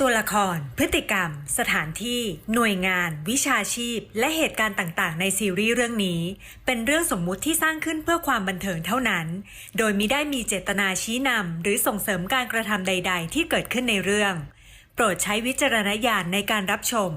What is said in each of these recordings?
ตัวละคร พฤติกรรม สถานที่ หน่วยงาน วิชาชีพ และเหตุการณ์ต่างๆในซีรีส์เรื่องนี้เป็นเรื่องสมมุติที่สร้างขึ้นเพื่อความบันเทิงเท่านั้นโดยมิได้มีเจตนาชี้นำหรือส่งเสริมการกระทำใดๆที่เกิดขึ้นในเรื่องโปรดใช้วิจารณญาณในการรับชม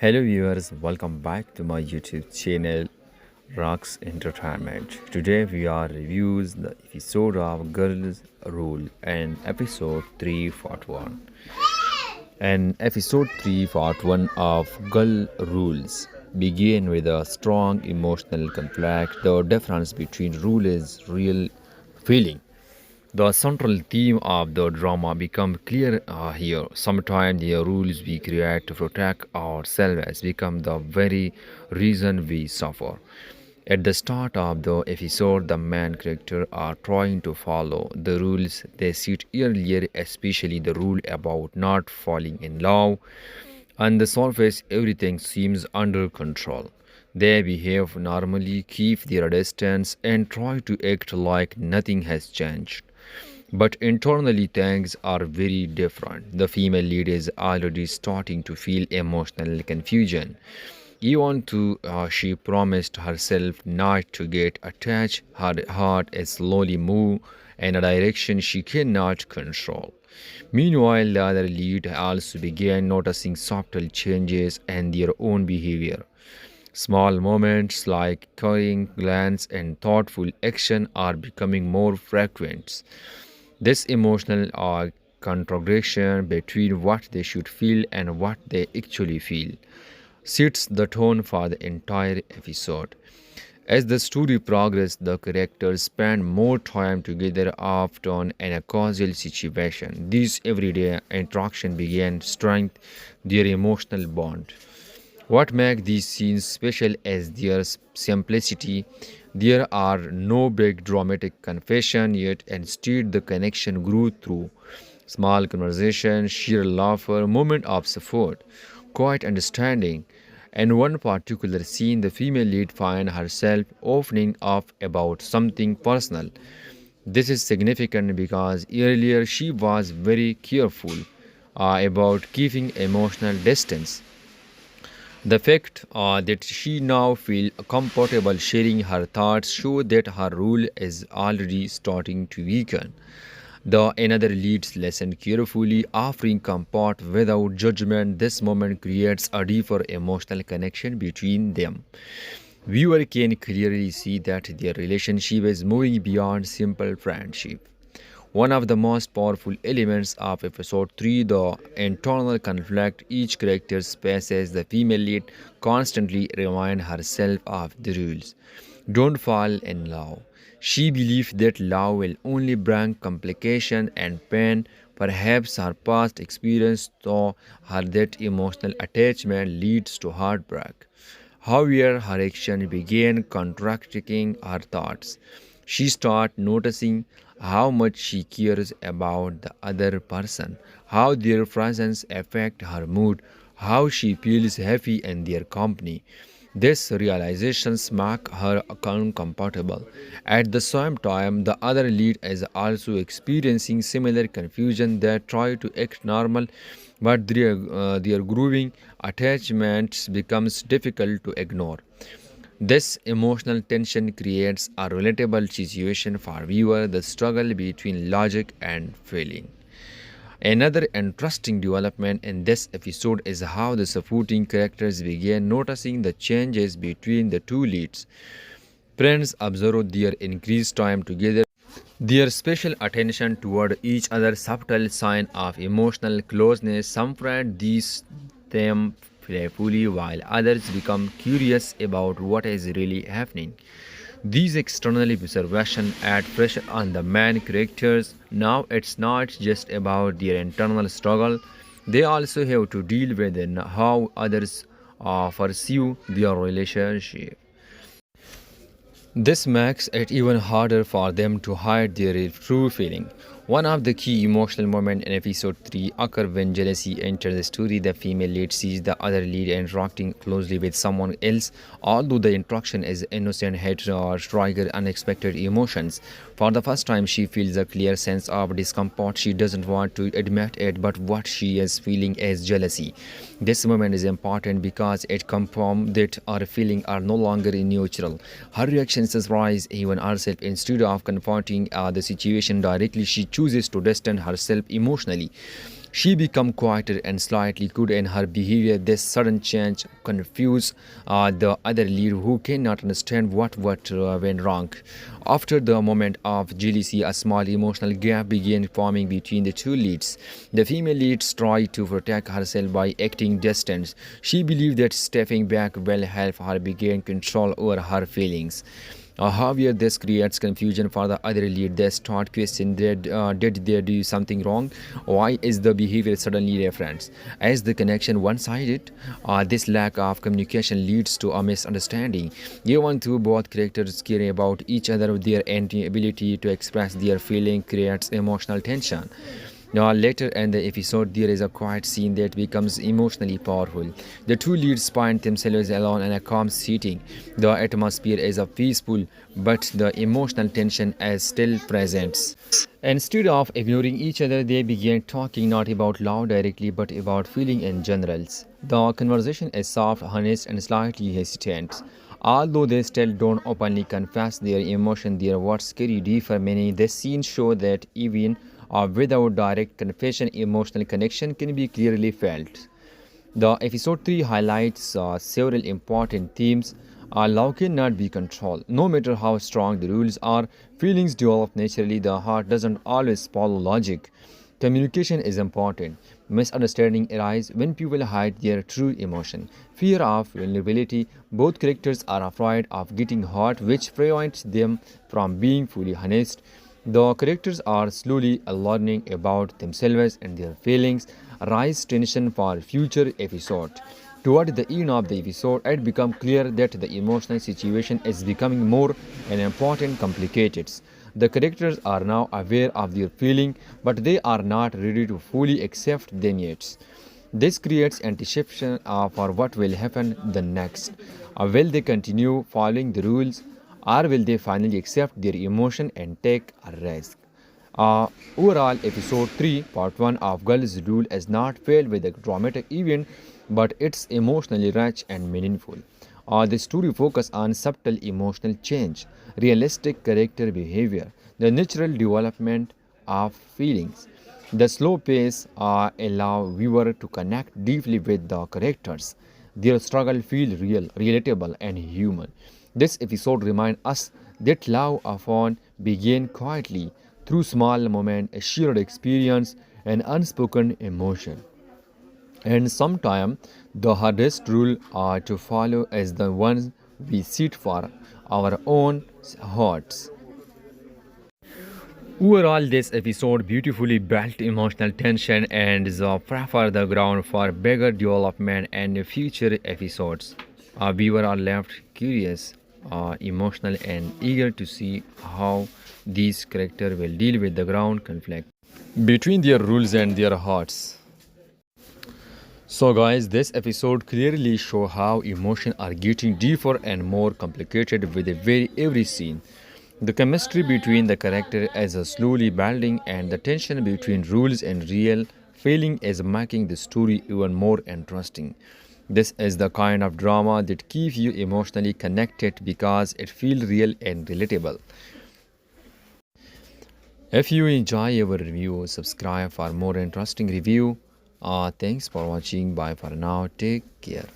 Hello viewers, welcome back to my YouTube channel Rocks Entertainment. Today we are reviews the episode of Girls Rule and episode 3 part 1. And episode 3 part 1 of Girl Rules begin with a strong emotional conflict. The difference between rule is real feeling. The central theme of the drama becomes clear here. Sometimes the rules we create to protect ourselves become the very reason we suffer. At the start of the episode, the main characters are trying to follow the rules they set earlier, especially the rule about not falling in love. On the surface, everything seems under control. They behave normally, keep their distance, and try to act like nothing has changed. But internally, things are very different. The female lead is already starting to feel emotional confusion. Even though she promised herself not to get attached, her heart is slowly moving in a direction she cannot control. Meanwhile, the other lead also began noticing subtle changes in their own behavior. Small moments like caring glance and thoughtful action are becoming more frequent. This emotional contradiction between what they should feel and what they actually feel sets the tone for the entire episode. As the story progresses, the characters spend more time together, often in a casual situation. These everyday interactions begin to strengthen their emotional bond. What makes these scenes special is their simplicity. There are no big dramatic confession yet, instead the connection grew through small conversation, sheer laughter, moment of support, quiet understanding. In one particular scene, the female lead finds herself opening up about something personal. This is significant because earlier she was very careful about keeping emotional distance. The fact that she now feels comfortable sharing her thoughts shows that her role is already starting to weaken. The another leads listen carefully, offering comfort without judgment. This moment creates a deeper emotional connection between them. Viewer can clearly see that their relationship is moving beyond simple friendship. One of the most powerful elements of episode 3, the internal conflict each character faces, the female lead constantly reminds herself of the rules. Don't fall in love. She believes that love will only bring complication and pain. Perhaps her past experience taught her that emotional attachment leads to heartbreak. However, her action began contradicting her thoughts. She started noticing how much she cares about the other person, how their presence affects her mood, how she feels happy in their company. These realizations make her uncomfortable. At the same time, the other lead is also experiencing similar confusion. They try to act normal, but their growing attachments becomes difficult to ignore. This emotional tension creates a relatable situation for viewer, the struggle between logic and feeling. Another interesting development in this episode is how the supporting characters begin noticing the changes between the two leads. Friends observe their increased time together, their special attention toward each other, subtle sign of emotional closeness. Some friends these them playfully, while others become curious about what is really happening. These external observations add pressure on the main characters. Now it's not just about their internal struggle, they also have to deal with how others pursue their relationship. This makes it even harder for them to hide their true feeling. One of the key emotional moments in episode 3 occurs when jealousy enters the story. The female lead sees the other lead interacting closely with someone else. Although the interaction is innocent, it triggers unexpected emotions. For the first time, she feels a clear sense of discomfort. She doesn't want to admit it, but what she is feeling is jealousy. This moment is important because it confirms that her feelings are no longer neutral. Her reactions rise even herself. Instead of confronting the situation directly, she chooses to distance herself emotionally. She becomes quieter and slightly cold in her behavior. This sudden change confuses the other lead, who cannot understand what went wrong. After the moment of jealousy, a small emotional gap began forming between the two leads. The female leads try to protect herself by acting distant. She believes that stepping back will help her regain control over her feelings. However, this creates confusion for the other lead. They start questioning did they do something wrong? Why is the behavior suddenly different? As the connection one-sided, this lack of communication leads to a misunderstanding. Even though both characters care about each other, their inability to express their feeling creates emotional tension. Now, later in the episode, there is a quiet scene that becomes emotionally powerful. The two leads find themselves alone in a calm setting. The atmosphere is peaceful, but the emotional tension is still present. Instead of ignoring each other, they begin talking not about love directly, but about feeling in general. The conversation is soft, honest, and slightly hesitant. Although they still don't openly confess their emotion, their words carry deeper meaning. This scene shows that even without direct confession, emotional connection can be clearly felt. The episode 3 highlights several important themes. Love cannot be controlled. No matter how strong the rules are, feelings develop naturally. The heart doesn't always follow logic. Communication is important. Misunderstanding arises when people hide their true emotion. Fear of vulnerability. Both characters are afraid of getting hurt, which prevents them from being fully honest. The characters are slowly learning about themselves and their feelings, rise tension for future episodes. Toward the end of the episode, it becomes clear that the emotional situation is becoming more and important complicated. The characters are now aware of their feelings, but they are not ready to fully accept them yet. This creates anticipation for what will happen the next. Will they continue following the rules, or will they finally accept their emotion and take a risk? Overall, episode 3, part 1 of Girls' Rule is not filled with a dramatic event, but it's emotionally rich and meaningful. The story focuses on subtle emotional change, realistic character behavior, the natural development of feelings. The slow pace allow viewer to connect deeply with the characters. Their struggle feel real, relatable, and human. This episode reminds us that love often begins quietly through small moments, a shared experience, and unspoken emotion. And sometimes the hardest rule to follow is the ones we set for our own hearts. Overall, this episode beautifully built emotional tension and is prepare the ground for bigger development and future episodes. Our viewers are left curious, emotional, and eager to see how these characters will deal with the ground conflict between their rules and their hearts. So guys, this episode clearly show how emotions are getting deeper and more complicated with every scene. The chemistry between the character is slowly building and the tension between rules and real feeling is making the story even more interesting. This is the kind of drama that keeps you emotionally connected because it feels real and relatable. If you enjoy our review, subscribe for more interesting review. Thanks for watching. Bye for now. Take care.